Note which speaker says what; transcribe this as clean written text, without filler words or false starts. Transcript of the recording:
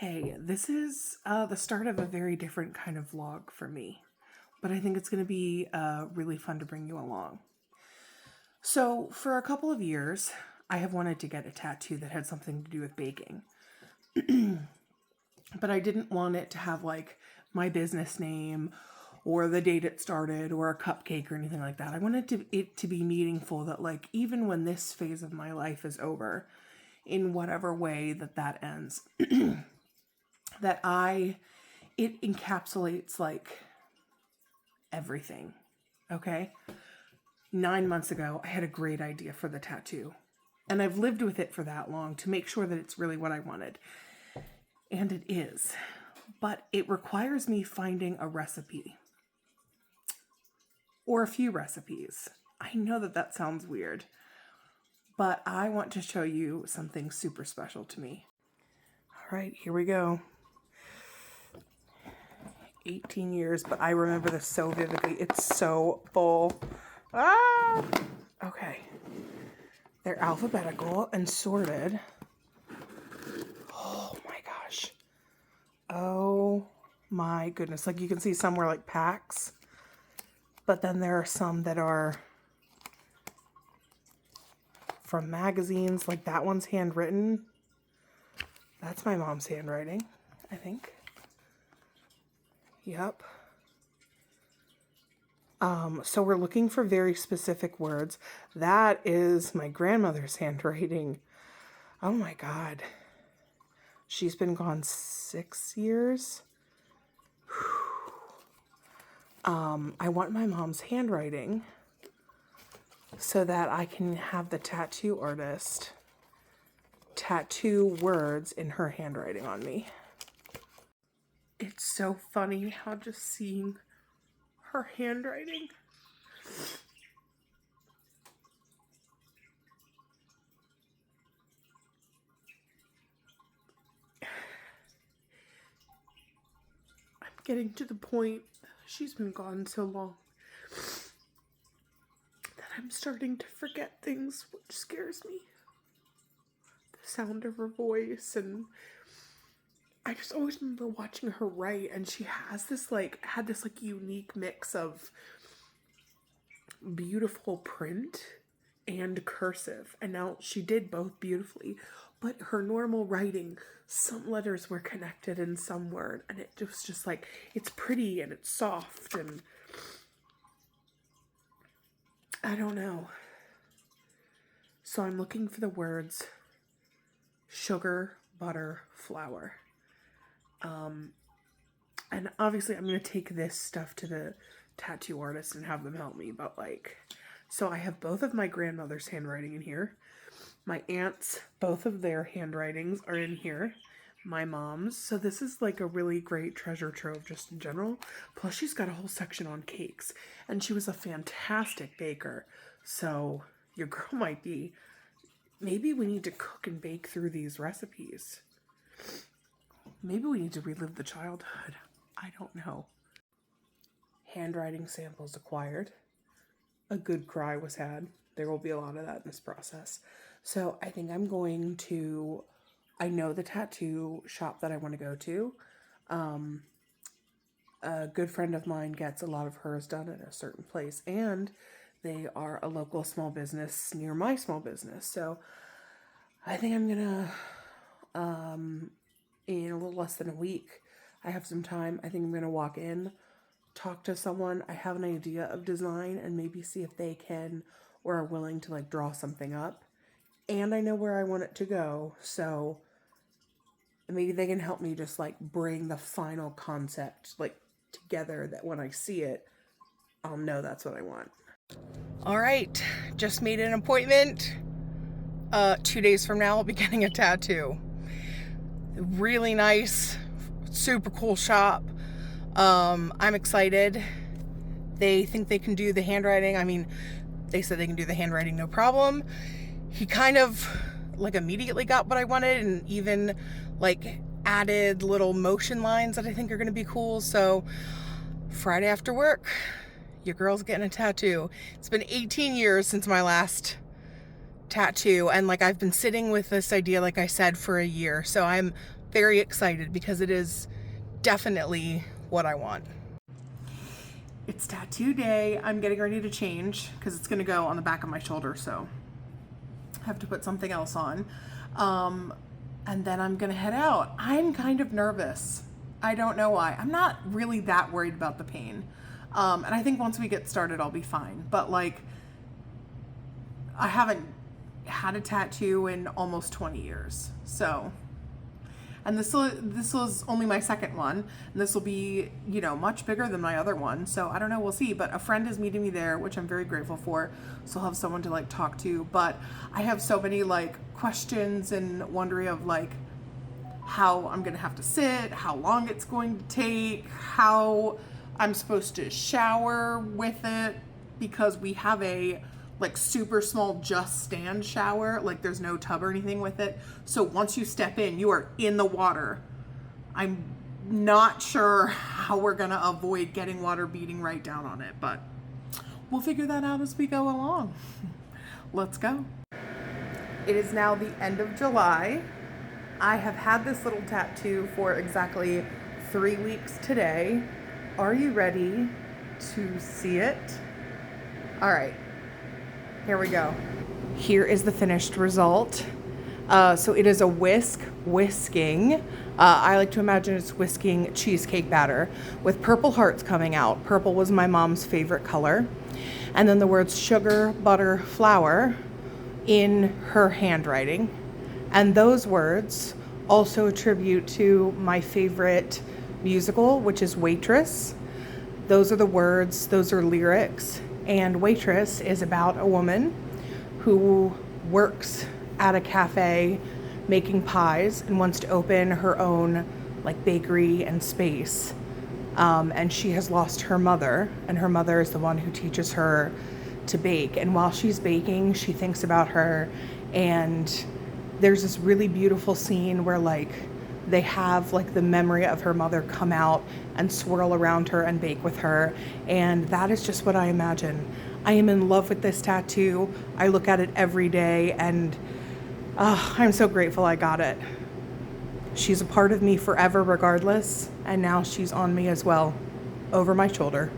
Speaker 1: Hey, this is the start of a very different kind of vlog for me, but I think it's going to be really fun to bring you along. So, for a couple of years, I have wanted to get a tattoo that had something to do with baking, but I didn't want it to have like my business name or the date it started or a cupcake or anything like that. I wanted it to be meaningful that like even when this phase of my life is over, in whatever way that ends, that it encapsulates like everything. Okay. 9 months ago, I had a great idea for the tattoo, and I've lived with it for that long to make sure that it's really what I wanted. And it is, but it requires me finding a recipe or a few recipes. I know that sounds weird, but I want to show you something super special to me. All right, here we go. 18 years, but I remember this so vividly. It's so full. Ah! Okay. They're alphabetical and sorted. Oh my gosh. Oh my goodness. Like you can see some were like packs, but then there are some that are from magazines. Like that one's handwritten. That's my mom's handwriting, I think. Yep. So we're looking for very specific words. That is my grandmother's handwriting. Oh my God. She's been gone 6 years. I want my mom's handwriting so that I can have the tattoo artist tattoo words in her handwriting on me. It's so funny how just seeing her handwriting. I'm getting to the point, she's been gone so long, that I'm starting to forget things, which scares me. The sound of her voice, and I just always remember watching her write, and she has this had this unique mix of beautiful print and cursive. And now she did both beautifully, but her normal writing, some letters were connected and some weren't, and it was just like, it's pretty and it's soft, and I don't know. So I'm looking for the words sugar, butter, flour. And obviously I'm going to take this stuff to the tattoo artist and have them help me, but so I have both of my grandmother's handwriting in here. My aunts, both of their handwritings are in here. My mom's. So this is like a really great treasure trove just in general. Plus she's got a whole section on cakes, and she was a fantastic baker. So your girl might be, maybe we need to cook and bake through these recipes. Maybe we need to relive the childhood. I don't know. Handwriting samples acquired. A good cry was had. There will be a lot of that in this process. So I think I'm going to, I know the tattoo shop that I want to go to. A good friend of mine gets a lot of hers done at a certain place, and they are a local small business near my small business. So I think I'm gonna, in a little less than a week, I have some time. I think I'm going to walk in, talk to someone. I have an idea of design, and maybe see if they can or are willing to draw something up. And I know where I want it to go. So maybe they can help me just bring the final concept together, that when I see it, I'll know that's what I want. All right. Just made an appointment. 2 days from now, I'll be getting a tattoo. Really nice, super cool shop. I'm excited. They think they can do the handwriting. I mean, they said they can do the handwriting no problem. He kind of immediately got what I wanted, and even added little motion lines that I think are going to be cool. So Friday after work, your girl's getting a tattoo. It's been 18 years since my last tattoo, and I've been sitting with this idea, like I said, for a year. So I'm very excited because it is definitely what I want. It's tattoo day. I'm getting ready to change because it's gonna go on the back of my shoulder, so I have to put something else on. And then I'm gonna head out. I'm kind of nervous. I don't know why. I'm not really that worried about the pain. And I think once we get started, I'll be fine. But like, I haven't had a tattoo in almost 20 years. So, and this was only my second one, and this will be, you know, much bigger than my other one. So I don't know, we'll see. But a friend is meeting me there, which I'm very grateful for. So I'll have someone to like talk to. But I have so many like questions and wondering of like how I'm gonna have to sit, how long it's going to take, how I'm supposed to shower with it, because we have a like super small just stand shower, like there's no tub or anything with it. So once you step in, you are in the water. I'm not sure how we're gonna avoid getting water beating right down on it, but we'll figure that out as we go along. Let's go. It is now the end of July. I have had this little tattoo for exactly 3 weeks today. Are you ready to see it? All right. Here we go. Here is the finished result. So it is a whisking. I like to imagine it's whisking cheesecake batter with purple hearts coming out. Purple was my mom's favorite color. And then the words sugar, butter, flour in her handwriting. And those words also attribute to my favorite musical, which is Waitress. Those are the words, those are lyrics. And Waitress is about a woman who works at a cafe making pies and wants to open her own like bakery and space. And she has lost her mother, and her mother is the one who teaches her to bake. And while she's baking, she thinks about her, and there's this really beautiful scene where like they have like the memory of her mother come out and swirl around her and bake with her. And that is just what I imagine. I am in love with this tattoo. I look at it every day, and I'm so grateful I got it. She's a part of me forever regardless, and now she's on me as well, over my shoulder.